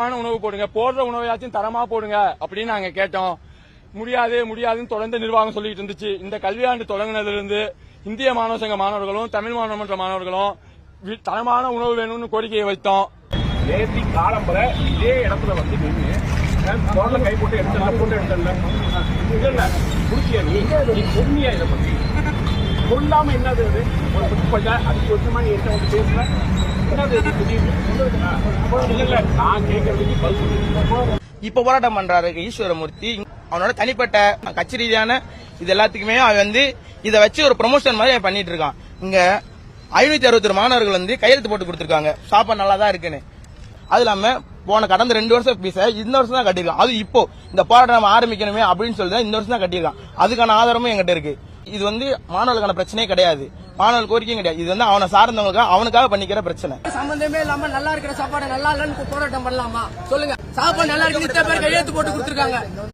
உணவு போடுங்க, போடுற உணவையாச்சும் தரமா போடுங்க அப்படின்னு நாங்க கேட்டோம். முடியாதுன்னு தொடர்ந்து நிர்வாகம் சொல்லிட்டு இருந்துச்சு. இந்த கல்வியாண்டு தொடங்கினதிலிருந்து இந்திய மாணவர் சங்க மாணவர்களும் தமிழ் மாணவர் மன்ற மாணவர்களும் தரமான உணவு வேணும்னு கோரிக்கையை வைத்தோம். நேற்று காலம்பர இதே இடத்துல வந்து நின்று கை போட்டு எடுத்துல இல்ல குடிச்சியா நீ பொறுமையா இதை பத்தி சொல்லாம என்னது அது ஒரு 5 வருஷமா நீ என்கிட்ட வந்து பேசல என்னது இல்ல நான் கேட்கறதுக்கு பதில். இப்ப போராட்டம் பண்றாரு ஈஸ்வரமூர்த்தி. அவனோட தனிப்பட்ட கட்சி ரீதியான இது எல்லாத்துக்குமே அவன் வந்து இதை வச்சு ஒரு ப்ரொமோஷன் மாதிரி பண்ணிட்டு இருக்கான். இங்க 561 மாணவர்கள் வந்து கையெழுத்து போட்டு கொடுத்திருக்காங்க சாப்பாடு நல்லா தான் இருக்குன்னு. அது இல்லாம போன கடந்த 2 வருஷம் பீஸ இந்த வருஷம் தான் கட்டிருக்கான். அது இப்போ இந்த போராட்டம் ஆரம்பிக்கணுமே அப்படின்னு சொல்லி இந்த வருஷம் தான் கட்டிருக்கான். அதுக்கான ஆதாரமும் எங்கிட்ட இருக்கு. இது வந்து மாணவர்களுக்கான பிரச்சனையே கிடையாது, மாணவர்கள் கோரிக்கையும் கிடையாது. இது வந்து அவனை சார்ந்தவங்களுக்காக அவனுக்காக பண்ணிக்கிற பிரச்சனை. சம்பந்தமே இல்லாம நல்லா இருக்கிற சாப்பாடு நல்லா இல்லன்னு போராட்டம் பண்ணலாமா சொல்லுங்க? சாப்பாடு நல்லா இருக்கு, கையெழுத்து போட்டு கொடுத்திருக்காங்க.